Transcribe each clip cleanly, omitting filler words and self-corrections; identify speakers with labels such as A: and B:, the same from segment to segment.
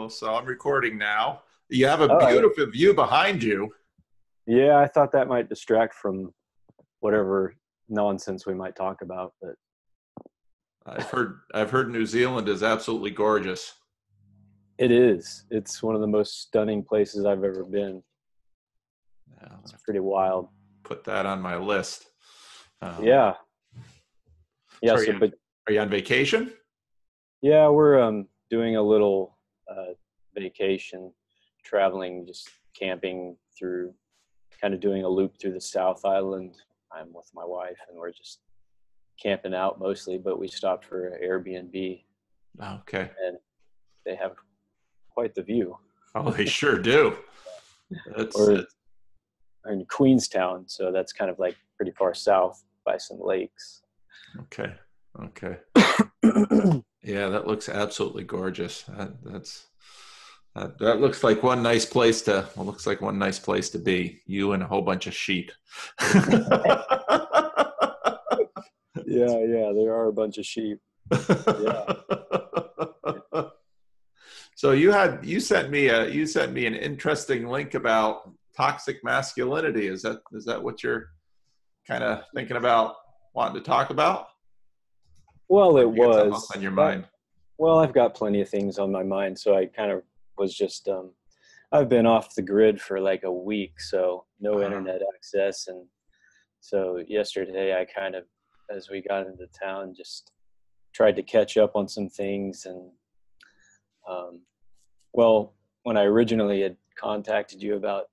A: So I'm recording now. You have a
B: All right.
A: beautiful view behind you.
B: Yeah, I thought that might distract from whatever nonsense we might talk about, but
A: I've heard New Zealand is absolutely gorgeous.
B: it is. It's one of the most stunning places I've ever been.
A: Yeah, I'll
B: It's
A: have to
B: pretty wild.
A: put that on my list.
B: Yeah.
A: So
B: Yeah,
A: are you on vacation?
B: yeah, we're doing a little vacation, traveling, just camping through, kind of doing a loop through the South Island. I'm with my wife and we're just camping out mostly, but we stopped for Airbnb
A: Okay.
B: and they have quite the view.
A: Oh, they sure do. That's
B: We're in Queenstown, so that's kind of like pretty far south by some lakes.
A: okay. Okay. Yeah, that looks absolutely gorgeous. That looks like one nice place to. Well, looks like one nice place to be. You and a whole bunch of sheep.
B: Yeah, there are a bunch of sheep. Yeah.
A: So you sent me an interesting link about toxic masculinity. Is that what you're kind of thinking about wanting to talk about?
B: Well,
A: Or
B: it
A: do you got something else
B: was.
A: on your mind?
B: Well, I've got plenty of things on my mind, so I kind of was just I've been off the grid for like a week, so no
A: Uh,
B: internet access, and so yesterday I kind of, as we got into town, just tried to catch up on some things. And um, well, when I originally had contacted you about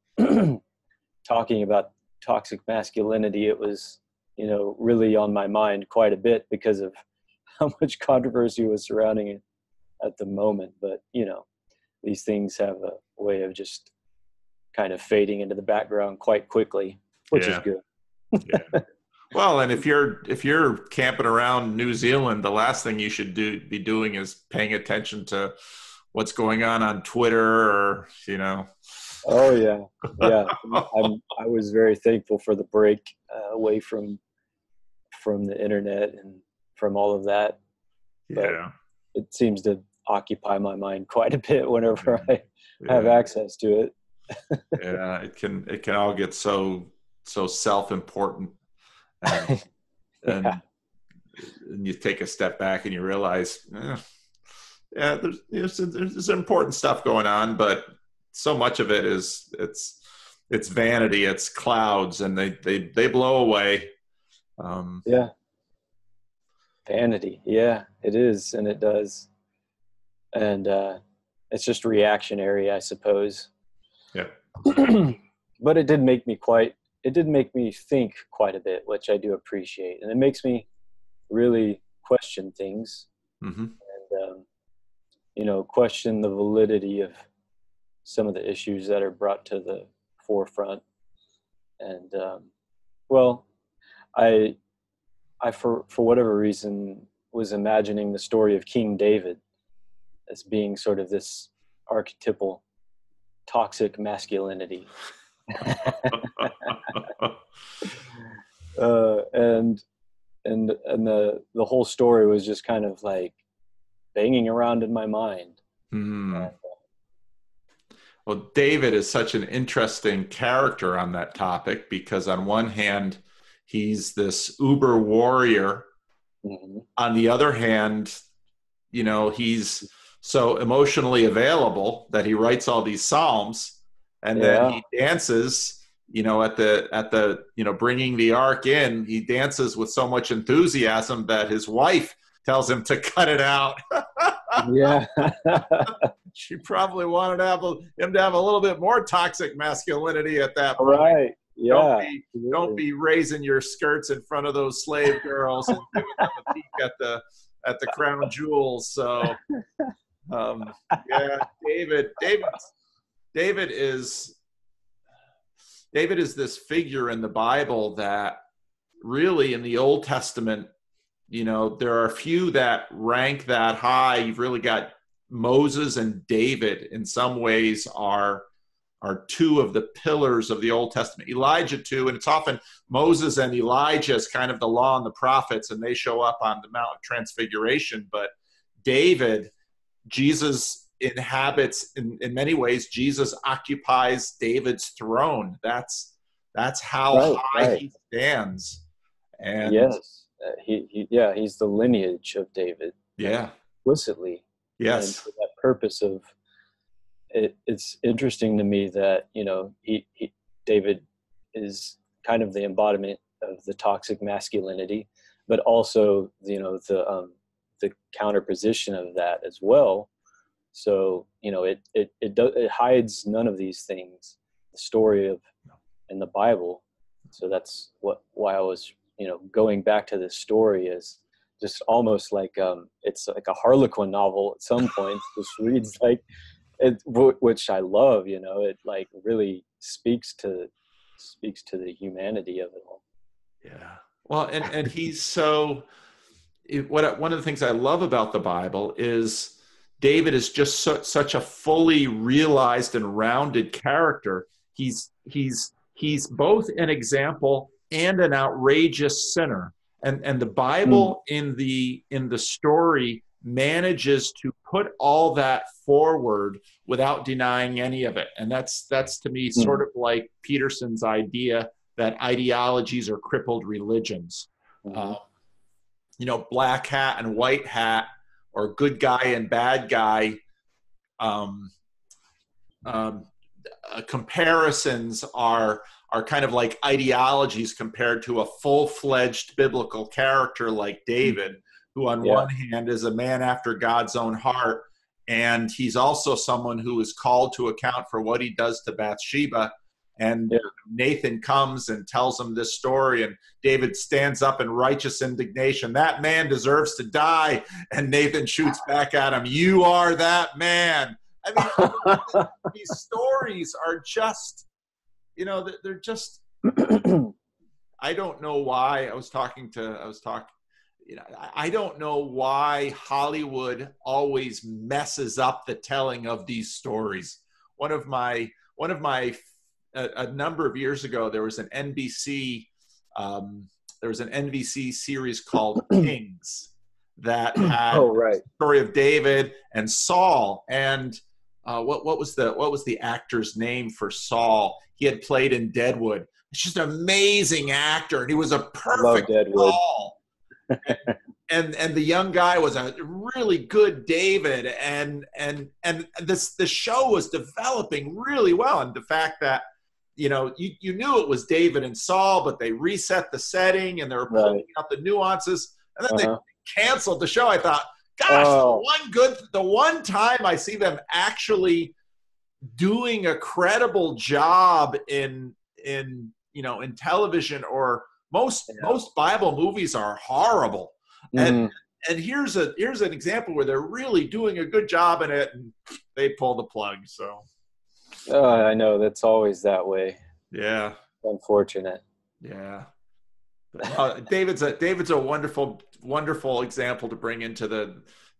B: talking about toxic masculinity, it was, really on my mind quite a bit because of how much controversy was surrounding it at the moment. But, these things have a way of just kind of fading into the background quite quickly, which is
A: yeah,
B: good.
A: yeah. Well, and if you're camping around New Zealand, the last thing you should be doing is paying attention to what's going on Twitter or.
B: Oh yeah. Yeah. I was very thankful for the break away from the internet and from all of that. But
A: Yeah,
B: it seems to occupy my mind quite a bit whenever I have
A: yeah,
B: access to it.
A: yeah. It can all get so self-important, and
B: Yeah.
A: and and you take a step back and you realize, yeah, there's important stuff going on, but so much of it is it's vanity, it's clouds, and they blow away. Um,
B: Yeah. Vanity. Yeah, it is. And it does. And it's just reactionary, I suppose.
A: yeah,
B: But it did make me think quite a bit, which I do appreciate. And it makes me really question things
A: hmm
B: and, question the validity of some of the issues that are brought to the forefront. And, well, I, for whatever reason, was imagining the story of King David as being sort of this archetypal toxic masculinity. And the whole story was just kind of like banging around in my mind.
A: Hmm. Well, David is such an interesting character on that topic because on one hand, he's this uber warrior.
B: Mhm.
A: On the other hand, he's so emotionally available that he writes all these psalms, and then
B: Yeah,
A: he dances, at the bringing the ark in. He dances with so much enthusiasm that his wife tells him to cut it out.
B: yeah,
A: She probably wanted him to have a little bit more toxic masculinity at that point.
B: right,
A: Don't
B: yeah,
A: be don't
B: absolutely.
A: be raising your skirts in front of those slave girls and giving them a peek at the crown jewels. So yeah, David is David is this figure in the Bible that really in the Old Testament, there are a few that rank that high. You've really got Moses and David in some ways are two of the pillars of the Old Testament. Elijah too, and it's often Moses and Elijah as kind of the law and the prophets, and they show up on the Mount of Transfiguration. But David, Jesus inhabits, in many ways, Jesus occupies David's throne. That's how high he stands. And
B: yes, he's the lineage of David.
A: Yeah.
B: Explicitly.
A: Yes.
B: And for that purpose of it, it's interesting to me that, David is kind of the embodiment of the toxic masculinity, but also, the counterposition of that as well. So, it hides none of these things, the story of in the Bible. So that's why I was, going back to this story is just almost like, it's like a Harlequin novel at some points. Just reads like it, which I love, it like really speaks to the humanity of it all.
A: Yeah. Well, and he's so, one of the things I love about the Bible is David is just such a fully realized and rounded character. He's both an example and an outrageous sinner. And the Bible in the story manages to put all that forward without denying any of it. And that's to me sort of like Peterson's idea that ideologies are crippled religions. Black hat and white hat, or good guy and bad guy, comparisons are kind of like ideologies compared to a full-fledged biblical character like David, who on one hand is a man after God's own heart, and he's also someone who is called to account for what he does to Bathsheba. And Nathan comes and tells him this story, and David stands up in righteous indignation. That man deserves to die. And Nathan shoots back at him, "You are that man." I mean, these stories are just, they're just, I don't know why. I don't know why Hollywood always messes up the telling of these stories. A number of years ago, there was an NBC series called Kings that had the story of David and Saul. And what was the actor's name for Saul? He had played in Deadwood. He's just an amazing actor, and he was a perfect Saul. And the young guy was a really good David, and the show was developing really well. And the fact that you knew it was David and Saul, but they reset the setting and they were pulling out the nuances, and then they canceled the show. I thought, gosh, the one time I see them actually doing a credible job in television, or most Bible movies are horrible. And here's an example where they're really doing a good job in it, and they pull the plug. So
B: I know that's always that way.
A: Yeah,
B: unfortunate.
A: Yeah, David's a wonderful example to bring into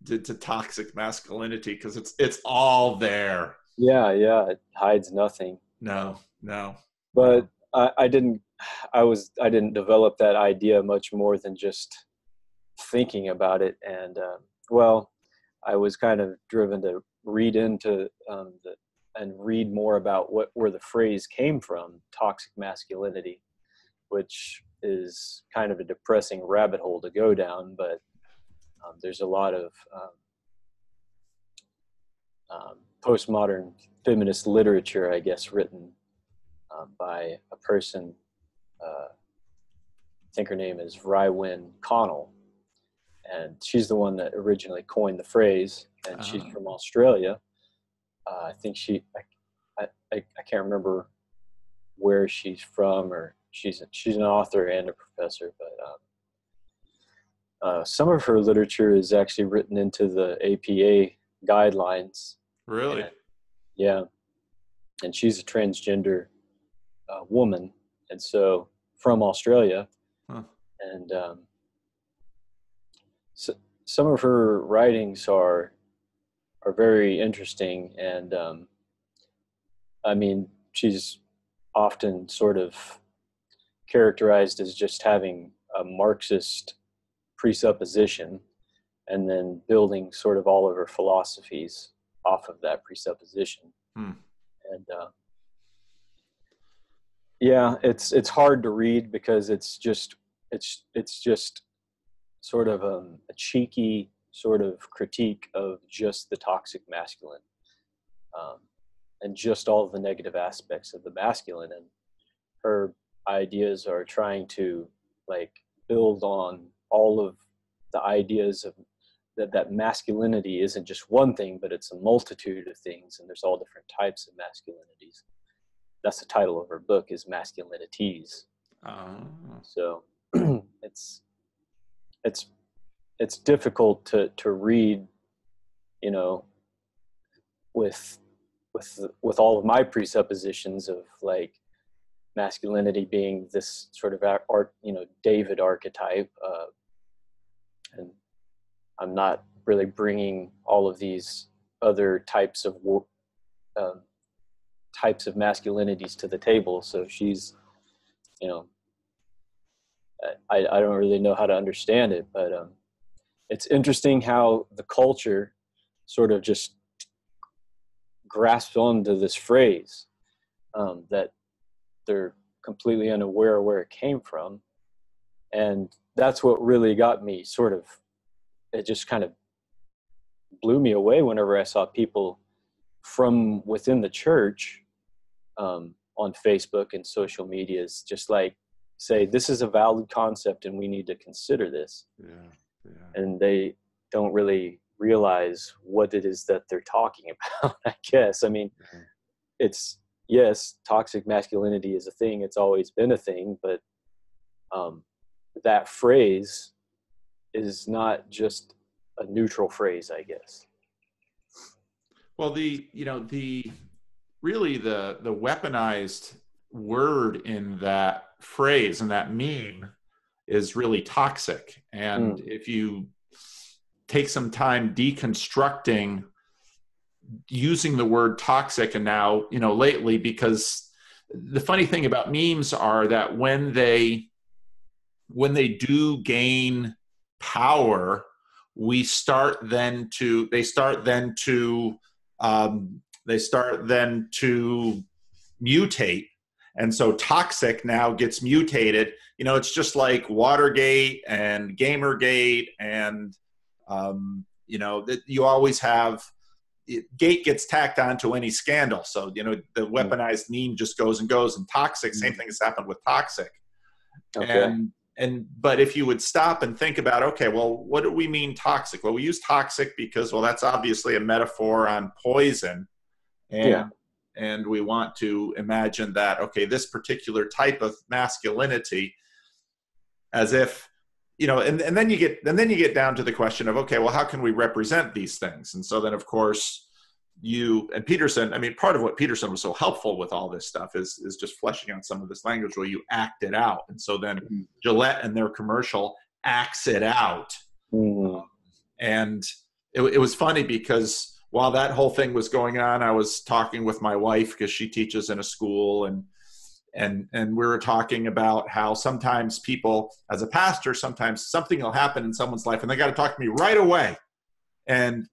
A: to toxic masculinity, because it's all there.
B: Yeah, it hides nothing.
A: No.
B: But I didn't develop that idea much more than just thinking about it, and I was kind of driven to read into and read more about where the phrase came from, toxic masculinity, which is kind of a depressing rabbit hole to go down, but there's a lot of postmodern feminist literature, I guess, written by a person, I think her name is Rywin Connell, and she's the one that originally coined the phrase, and she's from Australia. I think I can't remember where she's from, or she's an author and a professor, but some of her literature is actually written into the APA guidelines.
A: Really?
B: And she's a transgender woman, and so from Australia, and so some of her writings are very interesting, and I mean, she's often sort of characterized as just having a Marxist presupposition and then building sort of all of her philosophies off of that presupposition.
A: Hmm.
B: And yeah, it's hard to read because it's just sort of a cheeky sort of critique of just the toxic masculine, and just all of the negative aspects of the masculine. And her ideas are trying to like build on all of the ideas of that masculinity isn't just one thing, but it's a multitude of things, and there's all different types of masculinities. That's the title of her book, is Masculinities. So it's difficult to read, you know, with all of my presuppositions of like masculinity being this sort of David archetype, and I'm not really bringing all of these other types of masculinities to the table. So she's, you know, I don't really know how to understand it, but it's interesting how the culture sort of just grasps onto this phrase, that they're completely unaware of where it came from. And that's what really got me sort of, it just kind of blew me away whenever I saw people from within the church on Facebook and social medias just like say, this is a valid concept and we need to consider this.
A: Yeah.
B: And they don't really realize what it is that they're talking about, I guess. I mean, it's, yes, toxic masculinity is a thing. It's always been a thing, but that phrase is not just a neutral phrase, I guess.
A: Well, the weaponized word in that phrase and that meme is really toxic. And if you take some time deconstructing using the word toxic, and now, lately, because the funny thing about memes are that when they do gain power, they start then to mutate. And so toxic now gets mutated. It's just like Watergate and Gamergate, and that you always have, gate gets tacked onto any scandal. So, the weaponized meme just goes and goes. And toxic, same thing has happened with toxic.
B: Okay.
A: But if you would stop and think about, okay, well, what do we mean toxic? Well, we use toxic because, well, that's obviously a metaphor on poison. And we want to imagine that, okay, this particular type of masculinity, as if, and then you get down to the question of, okay, well, how can we represent these things? And so then, of course, you and Peterson, part of what Peterson was so helpful with all this stuff is just fleshing out some of this language where you act it out. And so then Gillette and their commercial acts it out. And it was funny because while that whole thing was going on, I was talking with my wife because she teaches in a school, and we were talking about how sometimes people, as a pastor, sometimes something will happen in someone's life and they got to talk to me right away. And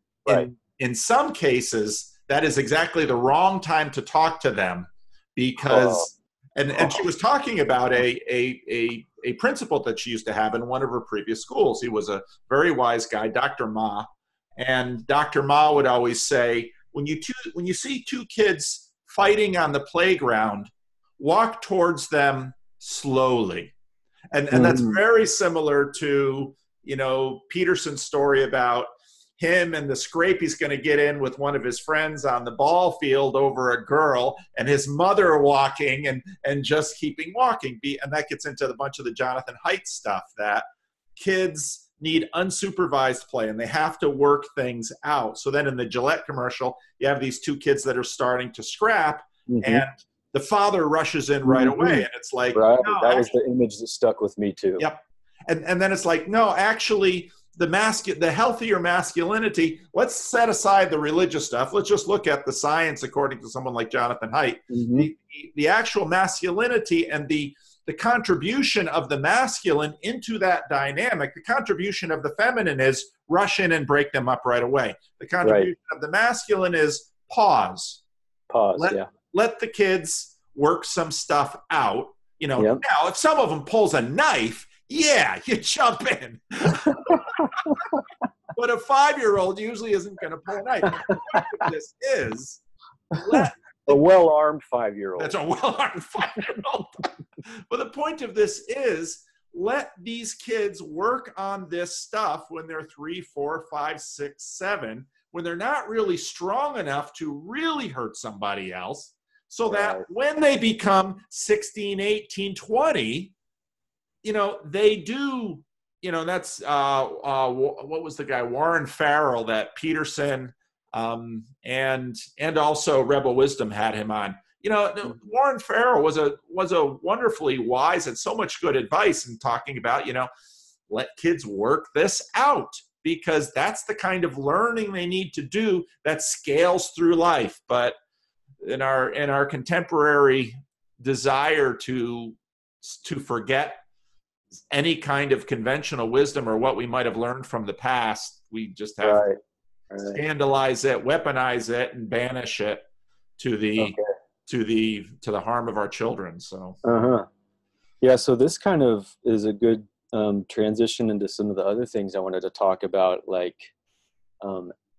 A: in some cases, that is exactly the wrong time to talk to them, because, and she was talking about a principal that she used to have in one of her previous schools. He was a very wise guy, Dr. Ma. And Dr. Ma would always say, when you see two kids fighting on the playground, walk towards them slowly. And that's very similar to, Peterson's story about him and the scrape he's going to get in with one of his friends on the ball field over a girl, and his mother walking and just keeping walking. And that gets into a bunch of the Jonathan Haidt stuff, that kids need unsupervised play and they have to work things out. So then in the Gillette commercial, you have these two kids that are starting to scrap, and the father rushes in right away. And it's like,
B: right. No, that was the image that stuck with me too.
A: Yep. And then it's like, no, actually the healthier masculinity, let's set aside the religious stuff. Let's just look at the science according to someone like Jonathan Haidt. The actual masculinity and the the contribution of the masculine into that dynamic, the contribution of the feminine is rush in and break them up right away. The contribution of the masculine is pause. Let the kids work some stuff out. You know, now if some of them pulls a knife, yeah, you jump in. But a 5-year-old usually isn't going to pull a knife. The point of this is
B: a well-armed 5-year-old.
A: That's a well-armed 5-year-old. But the point of this is let these kids work on this stuff when they're 3, 4, 5, 6, 7, when they're not really strong enough to really hurt somebody else, so that when they become 16, 18, 20, you know, they do, you know, that's, what was the guy, Warren Farrell, that Peterson and also Rebel Wisdom had him on. You know, Warren Farrell was a wonderfully wise and so much good advice in talking about, you know, let kids work this out, because that's the kind of learning they need to do that scales through life. But in our contemporary desire to forget any kind of conventional wisdom or what we might have learned from the past, we just have to scandalize it, weaponize it, and banish it to the harm of our children. So
B: yeah, so this kind of is a good transition into some of the other things I wanted to talk about. Like,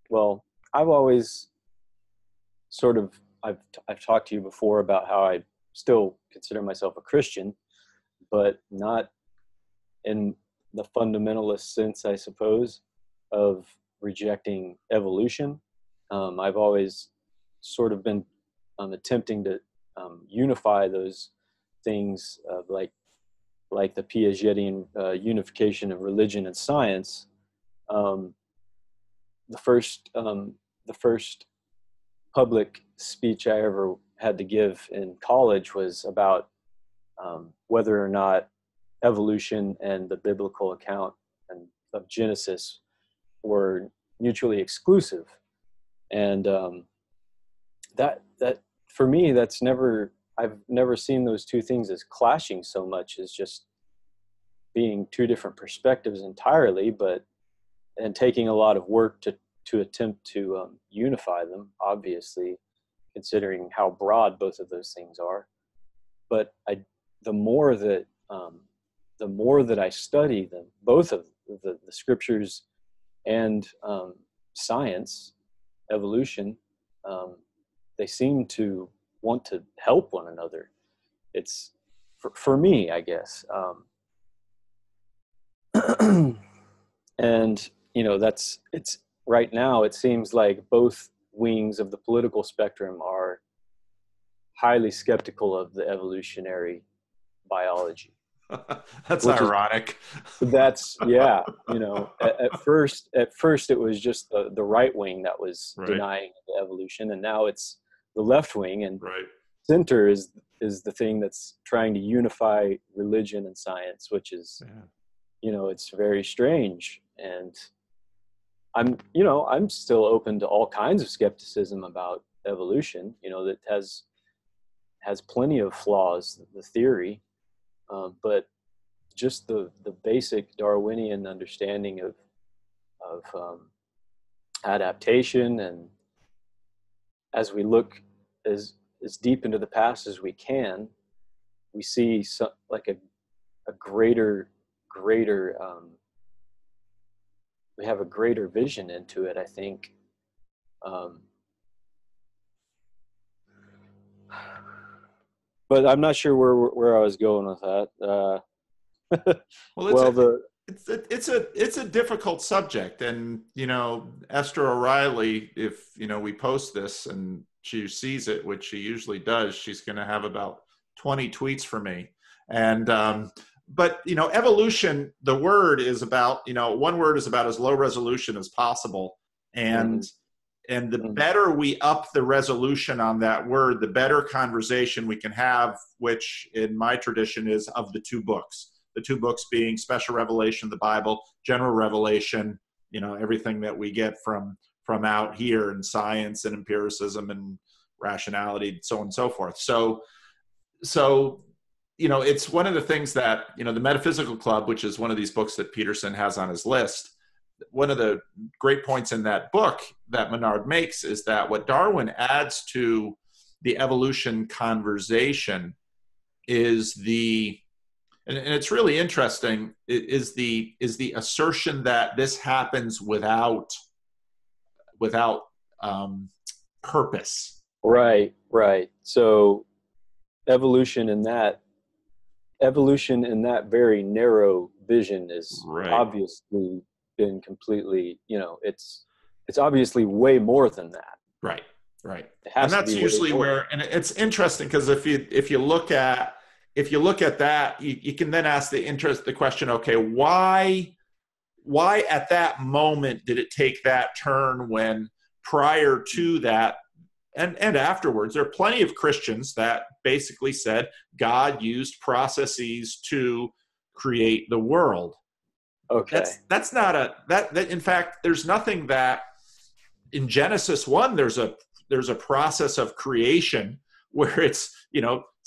B: well, I've always sort of I've talked to you before about how I still consider myself a Christian, but not in the fundamentalist sense, I suppose, of rejecting evolution. I've always sort of been attempting to unify those things, like the Piagetian unification of religion and science. The first public speech I ever had to give in college was about whether or not evolution and the biblical account of Genesis were mutually exclusive. And that for me, I've never seen those two things as clashing so much as just being two different perspectives entirely, and taking a lot of work to attempt to unify them, obviously, considering how broad both of those things are. But the more that I study them, both of the scriptures and science, evolution, they seem to want to help one another. It's for me, I guess. And you know, it's right now it seems like both wings of the political spectrum are highly skeptical of the evolutionary biology.
A: That's ironic.
B: Yeah, you know, at first it was just the right wing that was denying the evolution, and now it's the left wing, and center is the thing that's trying to unify religion and science, which is, you know, it's very strange. And I'm still open to all kinds of skepticism about evolution, you know, that has plenty of flaws, the theory, but just the basic Darwinian understanding of adaptation, and as we look as deep into the past as we can, we see like a greater we have a greater vision into it, I think. But I'm not sure where I was going with that.
A: It's a difficult subject, and you know, Esther O'Reilly, if you know we post this and she sees it, which she usually does, she's going to have about 20 tweets for me. And but you know, evolution, the word is about, you know, one word is about as low resolution as possible, and the better we up the resolution on that word, the better conversation we can have, which in my tradition is of the two books. The two books being special revelation, the Bible, general revelation, you know, everything that we get from out here in science and empiricism and rationality, so on and so forth. So it's one of the things that, the Metaphysical Club, which is one of these books that Peterson has on his list, one of the great points in that book that Menard makes is that what Darwin adds to the evolution conversation is and it's really interesting, is the assertion that this happens without purpose.
B: Right. So evolution in that very narrow vision is obviously been completely, it's obviously way more than that.
A: Right. And that's usually where, and it's interesting because if you look at that, you can then ask the question, okay, why at that moment did it take that turn when prior to that and afterwards, there are plenty of Christians that basically said God used processes to create the world.
B: Okay.
A: That's not that in fact, there's nothing that in Genesis 1, there's a process of creation where it's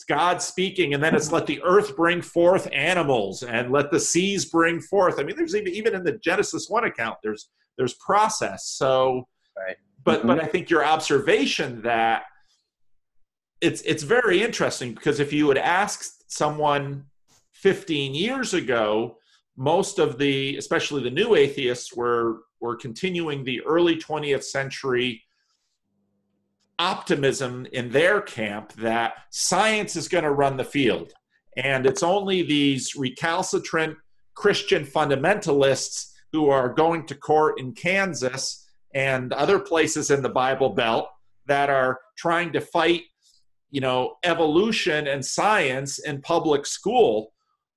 A: God speaking, and then it's let the earth bring forth animals and let the seas bring forth. I mean, there's even in the Genesis 1 account, there's process. So,
B: right.
A: But I think your observation that it's very interesting, because if you would ask someone 15 years ago, most of especially the new atheists were continuing the early 20th century optimism in their camp that science is going to run the field. And it's only these recalcitrant Christian fundamentalists who are going to court in Kansas and other places in the Bible Belt that are trying to fight, evolution and science in public school.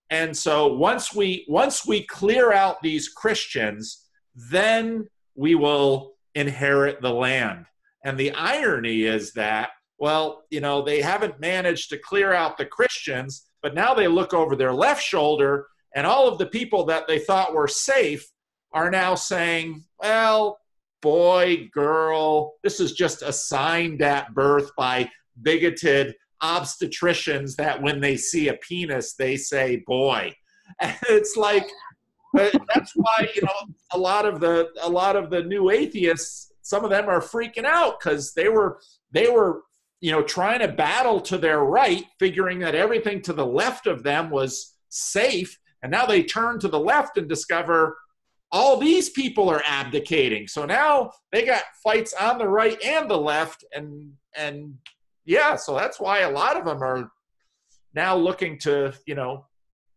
A: And so once we clear out these Christians, then we will inherit the land. And the irony is that, they haven't managed to clear out the Christians, but now they look over their left shoulder, and all of the people that they thought were safe are now saying, well, boy, girl, this is just assigned at birth by bigoted obstetricians that when they see a penis, they say, boy. And it's like, that's why, a lot of the new atheists, some of them are freaking out because they were trying to battle to their right, figuring that everything to the left of them was safe. And now they turn to the left and discover all these people are abdicating. So now they got fights on the right and the left. And yeah, so that's why a lot of them are now looking to,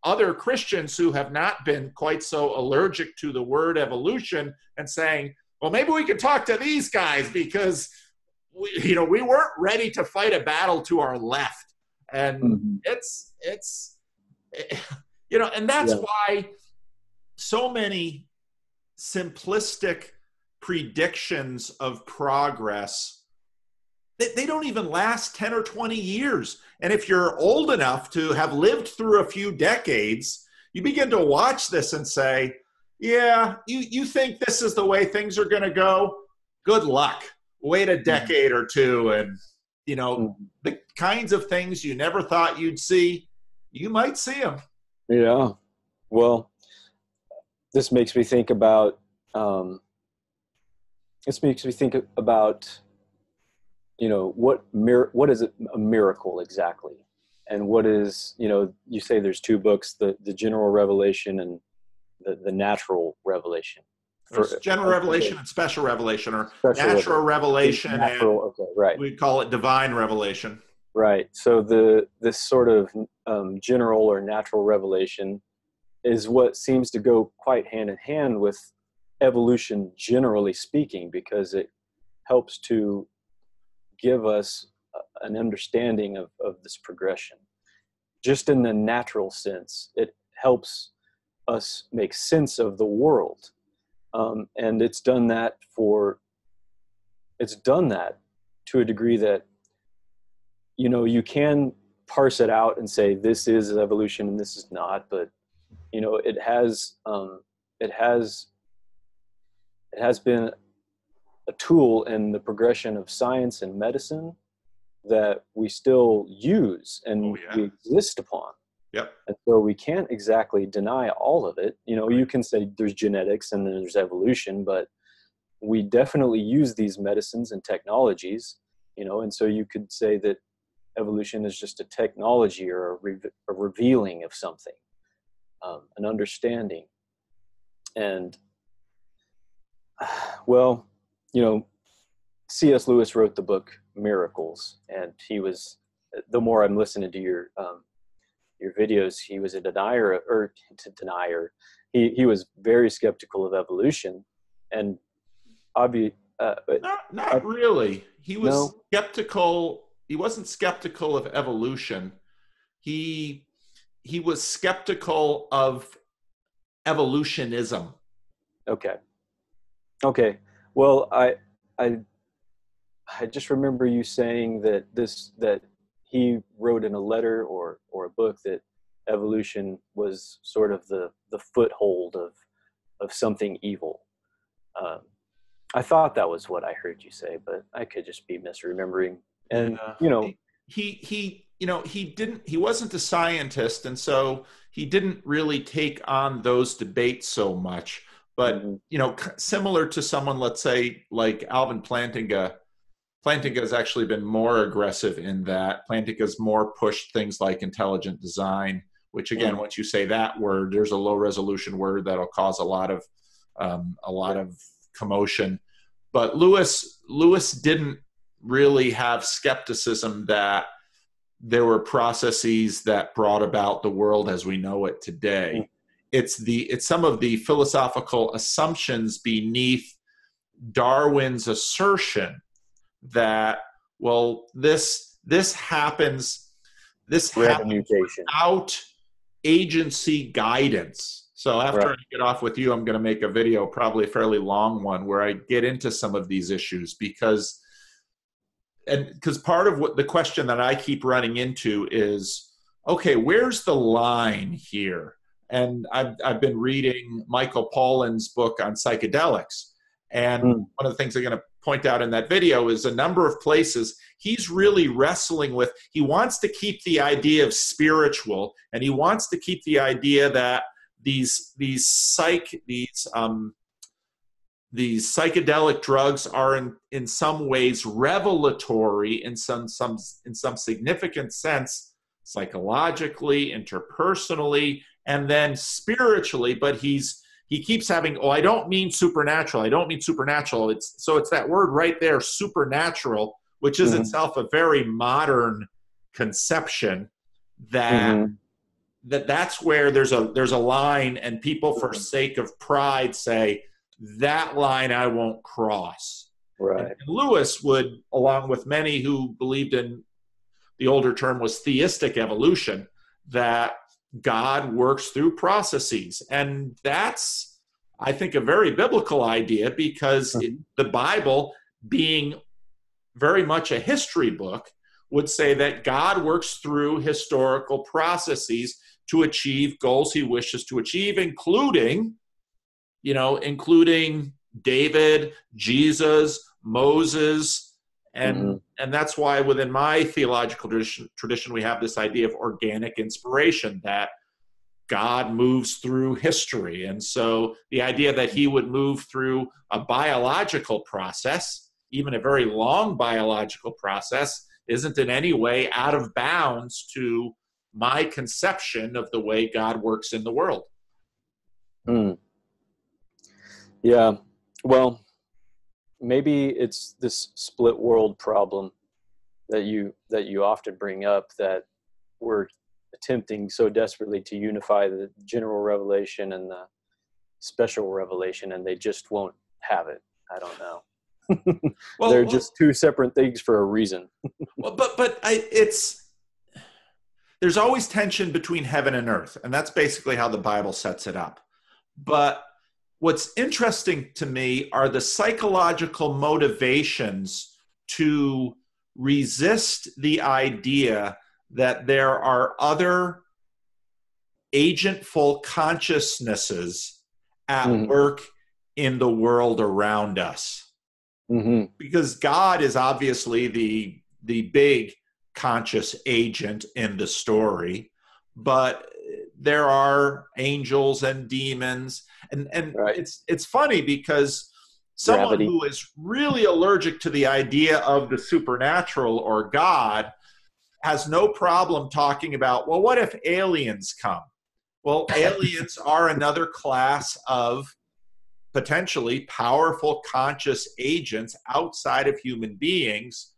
A: other Christians who have not been quite so allergic to the word evolution and saying, well, maybe we could talk to these guys because we weren't ready to fight a battle to our left. And it's and that's why so many simplistic predictions of progress, they don't even last 10 or 20 years. And if you're old enough to have lived through a few decades, you begin to watch this and say, yeah, you think this is the way things are going to go? Good luck. Wait a decade or two, and the kinds of things you never thought you'd see, you might see them.
B: Yeah. Well, this makes me think about what is a miracle exactly, and what is, you say there's two books, the general revelation and the natural revelation.
A: General revelation and special revelation, or natural revelation, and
B: right.
A: we call it divine revelation.
B: Right. So this sort of general or natural revelation is what seems to go quite hand in hand with evolution, generally speaking, because it helps to give us an understanding of this progression. Just in the natural sense, it helps us make sense of the world. And it's done that to a degree that, you can parse it out and say, this is evolution and this is not, but, it has been a tool in the progression of science and medicine that we still use and we exist upon.
A: Yep.
B: And so we can't exactly deny all of it. You can say there's genetics and then there's evolution, but we definitely use these medicines and technologies, and so you could say that evolution is just a technology or a revealing of something, an understanding. And, well, C.S. Lewis wrote the book Miracles, and the more I'm listening to your videos, he was a denier. He was very skeptical of evolution, and
A: not really. He was
B: no?
A: skeptical. He wasn't skeptical of evolution. He was skeptical of evolutionism.
B: Okay. Well, I just remember you saying that he wrote in a letter or a book that evolution was sort of the foothold of something evil. I thought that was what I heard you say, but I could just be misremembering. And
A: he wasn't a scientist, and so he didn't really take on those debates so much. But similar to someone, let's say, like Alvin Plantinga has actually been more aggressive in that. Plantinga's more pushed things like intelligent design, which again, once you say that word, there's a low resolution word that'll cause a lot of commotion. But Lewis didn't really have skepticism that there were processes that brought about the world as we know it today. It's some of the philosophical assumptions beneath Darwin's assertion that, well, this happens without agency guidance. So after I get off with you, I'm going to make a video, probably a fairly long one, where I get into some of these issues because part of what the question that I keep running into is, okay, where's the line here? And I've been reading Michael Pollan's book on psychedelics. And one of the things I'm going to point out in that video is a number of places he's really wrestling with. He wants to keep the idea of spiritual, and he wants to keep the idea that these psychedelic drugs are in some ways revelatory in some significant sense, psychologically, interpersonally, and then spiritually. But he keeps having, I don't mean supernatural. It's that word right there, supernatural, which is itself a very modern conception that's where there's a line, and people, for sake of pride, say that line I won't cross.
B: Right.
A: And Lewis would, along with many who believed in, the older term was theistic evolution, that God works through processes. And that's, I think, a very biblical idea, because the Bible, being very much a history book, would say that God works through historical processes to achieve goals he wishes to achieve, including David, Jesus, Moses, and that's why within my theological tradition we have this idea of organic inspiration, that God moves through history. And so the idea that he would move through a biological process, even a very long biological process, isn't in any way out of bounds to my conception of the way God works in the world.
B: Yeah. Well, maybe it's this split world problem that you often bring up, that we're attempting so desperately to unify the general revelation and the special revelation, and they just won't have it. I don't know. They're just two separate things for a reason.
A: There's always tension between heaven and earth, and that's basically how the Bible sets it up. But what's interesting to me are the psychological motivations to resist the idea that there are other agentful consciousnesses at work in the world around us. Because God is obviously the big conscious agent in the story, but there are angels and demons. And
B: Right.
A: it's funny because someone
B: Gravity.
A: who is really allergic to the idea of the supernatural or God has no problem talking about, well, what if aliens come? Well, aliens are another class of potentially powerful conscious agents outside of human beings.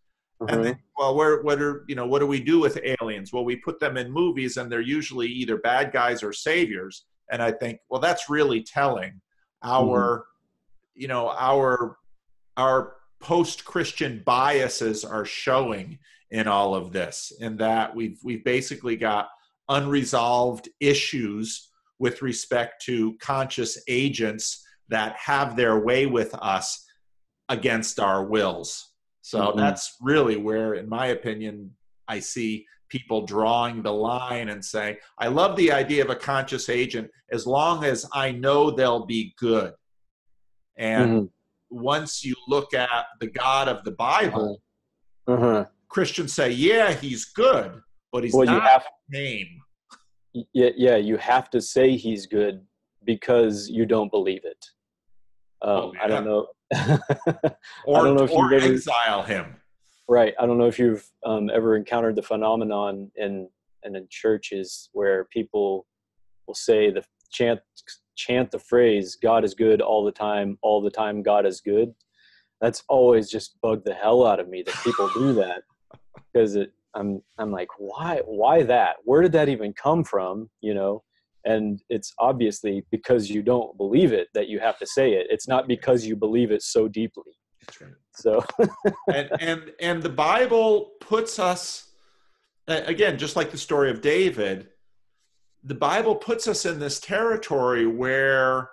A: And then, well, what do we do with aliens? Well, we put them in movies, and they're usually either bad guys or saviors. And I think, well, that's really telling. Our our post-Christian biases are showing in all of this, in that we've basically got unresolved issues with respect to conscious agents that have their way with us against our wills. So that's really where, in my opinion, I see people drawing the line and saying, I love the idea of a conscious agent as long as I know they'll be good. And once you look at the God of the Bible, Christians say, yeah, he's good, but he's not name.
B: Yeah, you have to say he's good because you don't believe it. I don't know.
A: Or exile him.
B: Right. I don't know if you've ever encountered the phenomenon in churches where people will say chant the phrase, God is good all the time, God is good. That's always just bugged the hell out of me that people do that, because I'm like, why that? Where did that even come from? And it's obviously because you don't believe it that you have to say it. It's not because you believe it so deeply.
A: That's right.
B: So
A: and the Bible puts us, again, just like the story of David, the Bible puts us in this territory where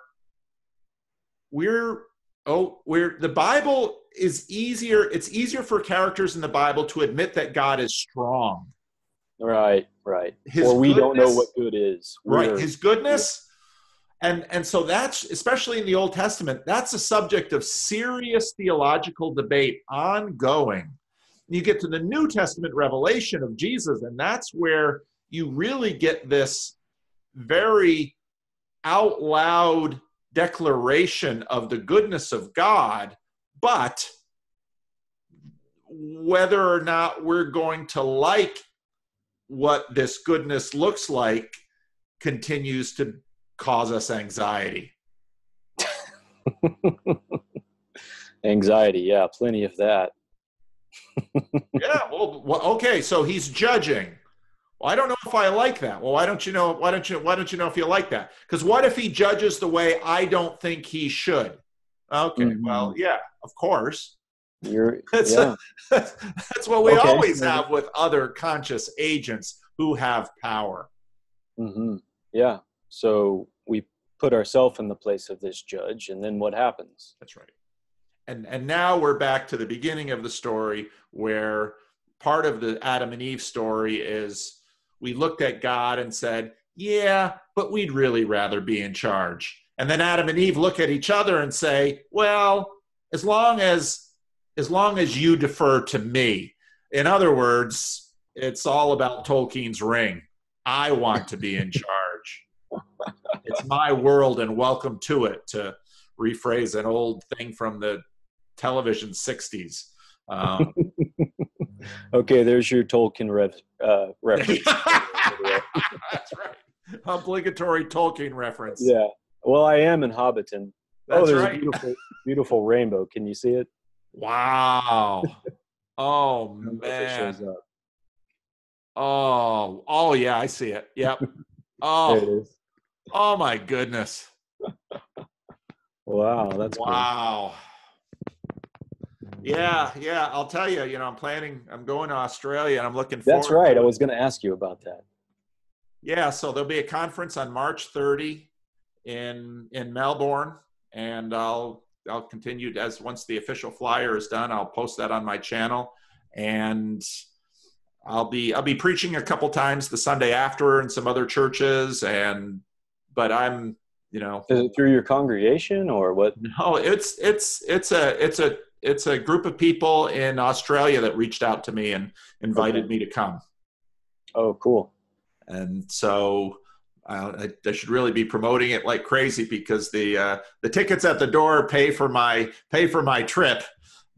A: the Bible is easier. It's easier for characters in the Bible to admit that God is strong.
B: Right. Or we don't know what good is.
A: His goodness. And so that's, especially in the Old Testament, that's a subject of serious theological debate ongoing. You get to the New Testament revelation of Jesus, and that's where you really get this very out loud declaration of the goodness of God. But whether or not we're going to like what this goodness looks like continues to cause us anxiety.
B: Anxiety, yeah, plenty of that.
A: Yeah, well, okay, so he's judging. Well, I don't know if I like that. Well, why don't you know if you like that? Because what if he judges the way I don't think he should? Okay, well, yeah, of course. That's what we always have with other conscious agents who have power.
B: Yeah. So we put ourselves in the place of this judge, and then what happens?
A: That's right. And now we're back to the beginning of the story, where part of the Adam and Eve story is we looked at God and said, yeah, but we'd really rather be in charge. And then Adam and Eve look at each other and say, well, as long as you defer to me. In other words, it's all about Tolkien's ring. I want to be in charge. It's my world and welcome to it, to rephrase an old thing from the television 60s.
B: Okay, there's your Tolkien reference.
A: That's right. Obligatory Tolkien reference.
B: Yeah. Well, I am in Hobbiton.
A: That's
B: there's
A: right.
B: a beautiful rainbow. Can you see it?
A: Wow. Oh, man. Oh, yeah, I see it. Yep. Oh,
B: there it is.
A: Oh, my goodness.
B: Wow, that's
A: wow. Cool. Yeah, I'll tell you, I'm going to Australia, and I'm looking forward.
B: That's right. I was going to ask you about that.
A: Yeah, so there'll be a conference on March 30 in Melbourne, and I'll continue once the official flyer is done, I'll post that on my channel, and I'll be preaching a couple times the Sunday after in some other churches, but I'm, Is
B: it through your congregation or what?
A: No, it's a group of people in Australia that reached out to me and invited me to come.
B: Oh, cool.
A: And so I should really be promoting it like crazy, because the tickets at the door pay for my trip.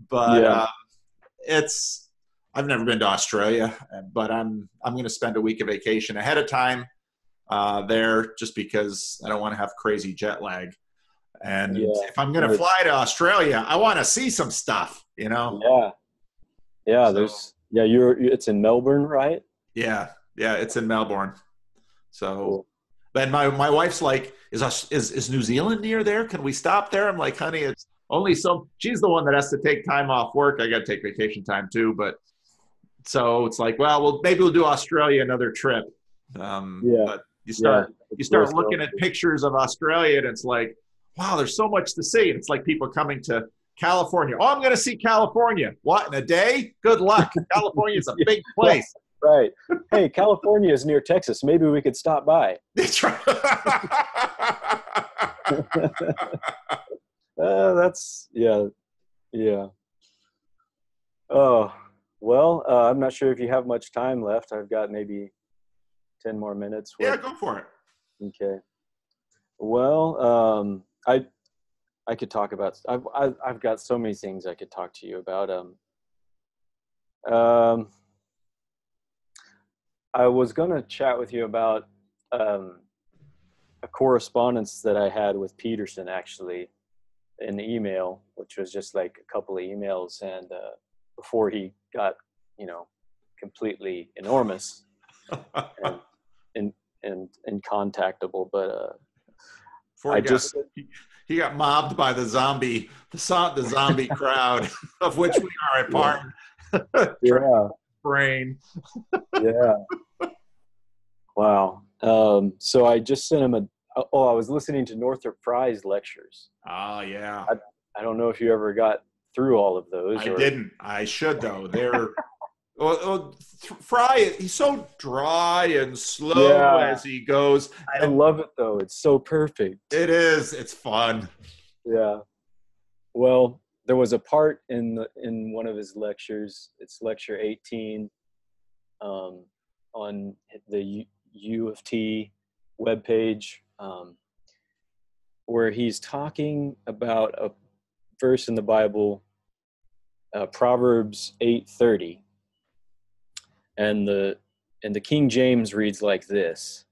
A: But
B: Yeah.
A: it's I've never been to Australia, but I'm going to spend a week of vacation ahead of time there, just because I don't want to have crazy jet lag. And
B: Yeah.
A: if I'm going to fly to Australia, I want to see some stuff, you know?
B: Yeah. Yeah.
A: So,
B: It's in Melbourne, right?
A: yeah, it's in Melbourne. So,
B: Cool.
A: then my wife's like, is New Zealand near there? Can we stop there? I'm like, honey, it's only so. She's the one that has to take time off work. I got to take vacation time too, but so it's like, well, maybe we'll do Australia another trip.
B: Yeah.
A: But you
B: Yeah. It's worth
A: start
B: going
A: looking at
B: to.
A: pictures of Australia, and it's like, wow, there's so much to see. And it's like people coming to California. Oh, I'm going to see California. What, in a day? Good luck. California is a big place.
B: Right. Hey, California is near Texas. Maybe we could stop by.
A: That's right.
B: Yeah. Oh, well, I'm not sure if you have much time left. I've got maybe 10 more minutes.
A: Yeah, go for it.
B: Okay. Well, I could talk about. I've got so many things I could talk to you about. I was going to chat with you about a correspondence that I had with Peterson, actually, in email, which was just like a couple of emails, and before he got, completely enormous and incontactable. But
A: he got mobbed by the zombie crowd, of which we are a part.
B: Yeah.
A: Brain.
B: Yeah. Wow. So I just sent him I was listening to Northrop Frye's lectures.
A: Oh, yeah.
B: I don't know if you ever got through all of those.
A: I didn't. I should, though. They're Fry, he's so dry and slow as he goes.
B: I love it, though. It's so perfect.
A: It is. It's fun.
B: Yeah. Well, there was a part in one of his lectures. It's lecture 18 on the U of T webpage, where he's talking about a verse in the Bible, Proverbs 8:30, and the King James reads like this: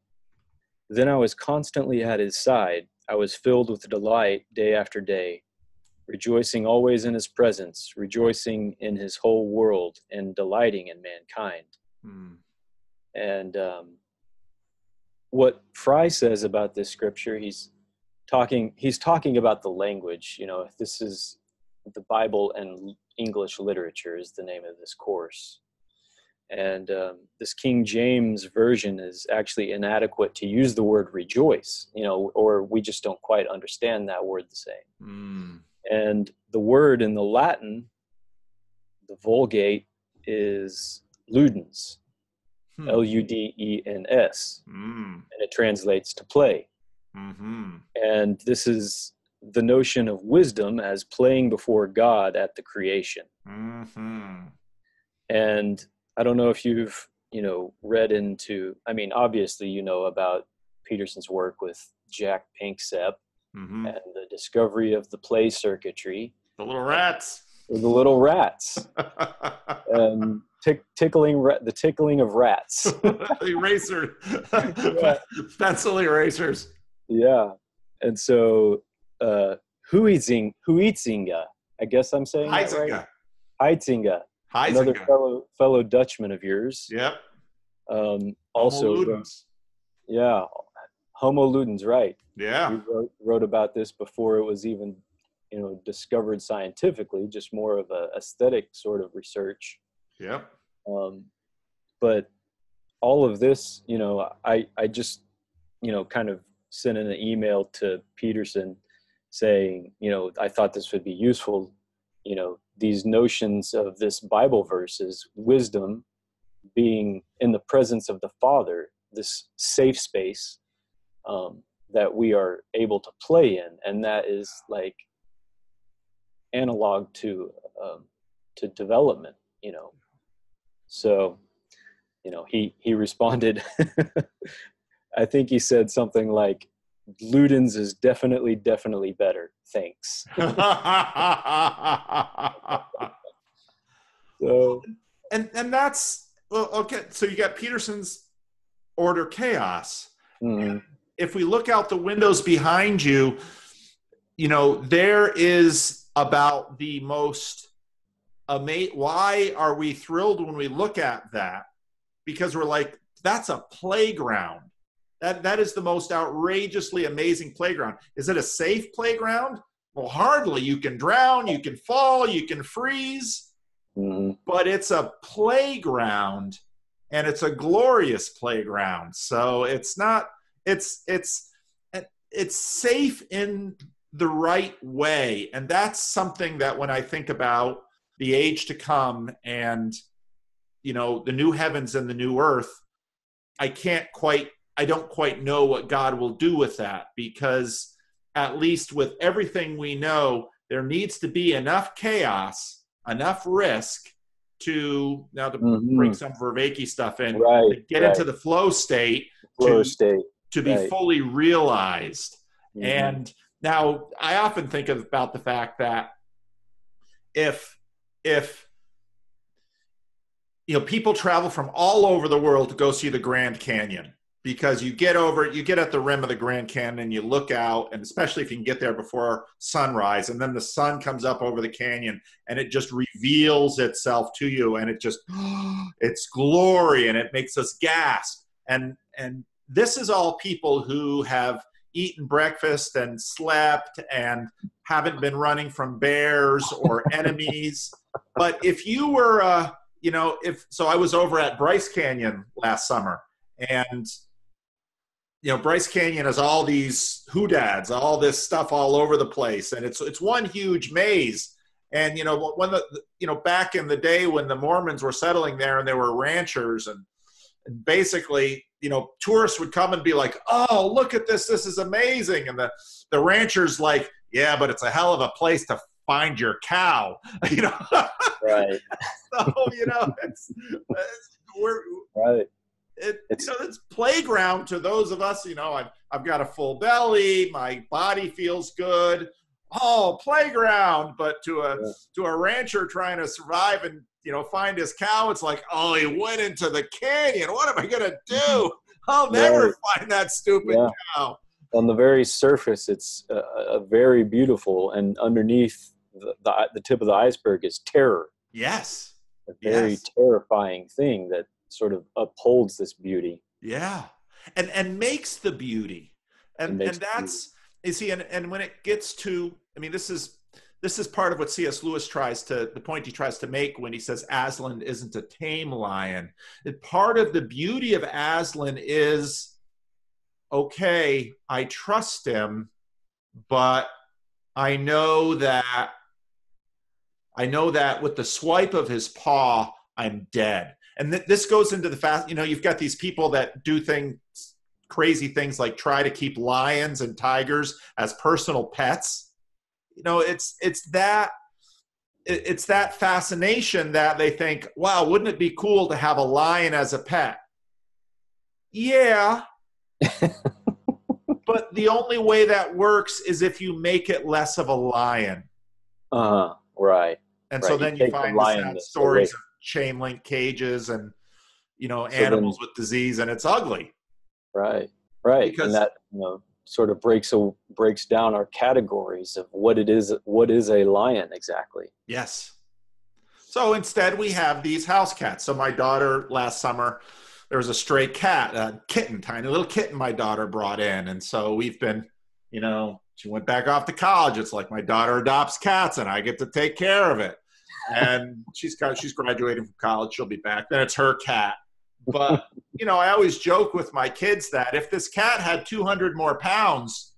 B: "Then I was constantly at his side. I was filled with delight day after day, rejoicing always in his presence, rejoicing in his whole world, and delighting in mankind." And what Fry says about this scripture, he's talking about the language. This is the Bible and English literature is the name of this course. And this King James version is actually inadequate to use the word rejoice, or we just don't quite understand that word the same. And the word in the Latin, the Vulgate, is ludens, Ludens, and it translates to play. And this is the notion of wisdom as playing before God at the creation. And I don't know if you've, read into, obviously, about Peterson's work with Jack Panksepp and the discovery of the play circuitry.
A: The little rats.
B: The little rats. And the tickling of rats.
A: The eraser. Pencil erasers.
B: Yeah. And so Huizinga, I guess I'm saying that right? Huizinga. Another fellow Dutchman of yours.
A: Yep.
B: Also,
A: Homo ludens.
B: Homo ludens, right?
A: Yeah.
B: He wrote about this before it was even, discovered scientifically, just more of a aesthetic sort of research.
A: Yep.
B: But all of this, I just, kind of sent in an email to Peterson saying, I thought this would be useful, these notions of this Bible verses, wisdom being in the presence of the Father, this safe space that we are able to play in, and that is like analog to development, So he responded, I think he said something like, Luden's is definitely better. Thanks. So,
A: and that's, well, okay. So you got Peterson's order chaos.
B: mm-hmm.
A: If we look out the windows behind you, there is about the most amazing. Why are we thrilled when we look at that? Because we're like, that's a playground. That is the most outrageously amazing playground. Is it a safe playground? Well, hardly. You can drown, you can fall, you can freeze,
B: mm-hmm.
A: but it's a playground, and it's a glorious playground. So it's not, it's safe in the right way. And that's something that when I think about the age to come and, the new heavens and the new earth, I don't quite know what God will do with that, because at least with everything we know, there needs to be enough chaos, enough risk to
B: mm-hmm.
A: bring some Vervaeke stuff in,
B: right,
A: to get into the flow state, to be
B: right.
A: fully realized.
B: Mm-hmm.
A: And now I often think about the fact that if people travel from all over the world to go see the Grand Canyon, because you get at the rim of the Grand Canyon and you look out, and especially if you can get there before sunrise, and then the sun comes up over the canyon and it just reveals itself to you, and it's glory, and it makes us gasp. And this is all people who have eaten breakfast and slept and haven't been running from bears or enemies. But if you were, I was over at Bryce Canyon last summer, and Bryce Canyon has all these hoodads, all this stuff all over the place, and it's one huge maze. And when back in the day when the Mormons were settling there and there were ranchers, and basically tourists would come and be like, "Oh, look at this is amazing," and the ranchers like, "Yeah, but it's a hell of a place to find your cow."
B: Right.
A: So we're
B: right.
A: It's playground to those of us. I've got a full belly, my body feels good. Oh, playground! But to a rancher trying to survive and find his cow, it's like, oh, he went into the canyon. What am I gonna do? I'll never find that stupid cow.
B: On the very surface, it's a very beautiful, and underneath the tip of the iceberg is terror.
A: Yes,
B: a very terrifying thing that sort of upholds this beauty.
A: Yeah, and makes the beauty, and that's you see, and when it gets to, this is part of what C.S. Lewis the point he tries to make when he says Aslan isn't a tame lion. Part of the beauty of Aslan is, okay, I trust him, but I know that with the swipe of his paw, I'm dead. And this goes into the fact, you've got these people that do crazy things like try to keep lions and tigers as personal pets. It's that fascination that they think, wow, wouldn't it be cool to have a lion as a pet? Yeah. But the only way that works is if you make it less of a lion.
B: Right.
A: And so then you find the sad stories of chain link cages and animals with disease, and it's ugly.
B: Right.
A: Because,
B: and that sort of breaks down our categories of what is a lion exactly.
A: Yes. So instead we have these house cats. So my daughter last summer, there was a stray cat, a kitten, tiny little kitten my daughter brought in. And so we've been, she went back off to college. It's like my daughter adopts cats and I get to take care of it. And she's graduating from college. She'll be back. Then it's her cat. But, I always joke with my kids that if this cat had 200 more pounds,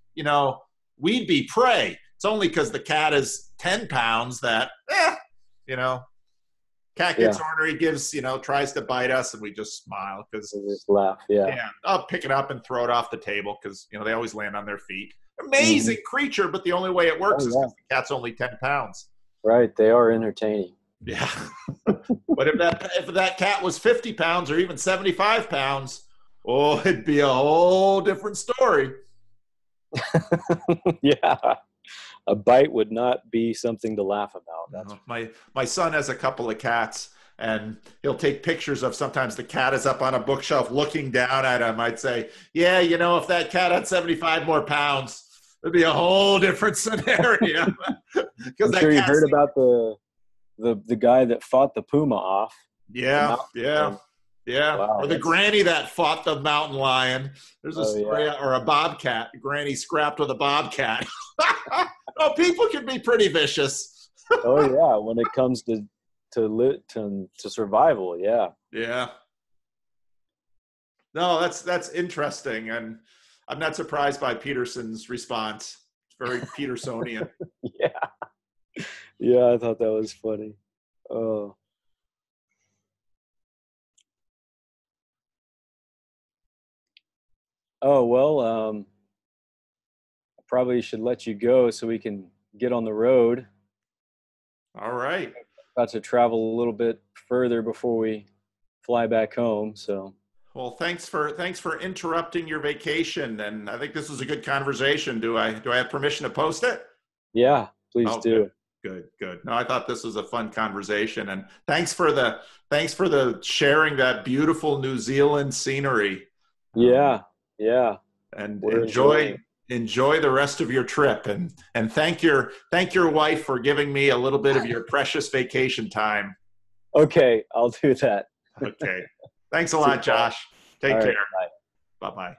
A: we'd be prey. It's only because the cat is 10 pounds that, cat gets ornery, tries to bite us, and we just smile because
B: we just laugh. Yeah.
A: I'll pick it up and throw it off the table because they always land on their feet. Amazing creature, but the only way it works is because the cat's only 10 pounds.
B: Right, they are entertaining.
A: Yeah. But if that cat was 50 pounds or even 75 pounds, oh, it'd be a whole different story.
B: Yeah. A bite would not be something to laugh about. That's
A: My son has a couple of cats, and he'll take pictures of sometimes the cat is up on a bookshelf looking down at him. I'd say, yeah, if that cat had 75 more pounds, it'd be a whole different scenario.
B: I'm sure you heard about the guy that fought the puma off.
A: Yeah.
B: Wow,
A: Or the granny that fought the mountain lion. There's a story, or a bobcat. Granny scrapped with a bobcat. Oh, people can be pretty vicious.
B: Oh yeah, when it comes to survival, yeah.
A: Yeah. No, that's interesting, and I'm not surprised by Peterson's response. It's very Petersonian.
B: Yeah, I thought that was funny. Oh. Oh, well, I probably should let you go so we can get on the road.
A: All right.
B: About to travel a little bit further before we fly back home. So,
A: well, thanks for interrupting your vacation, and I think this was a good conversation. Do I have permission to post it?
B: Yeah, please do.
A: Good. No, I thought this was a fun conversation, and thanks for the sharing that beautiful New Zealand scenery.
B: Yeah.
A: And enjoy the rest of your trip, and thank your wife for giving me a little bit of your precious vacation time.
B: Okay, I'll do that.
A: Okay. Thanks a lot, Josh. Take care.
B: Right, bye.
A: Bye-bye.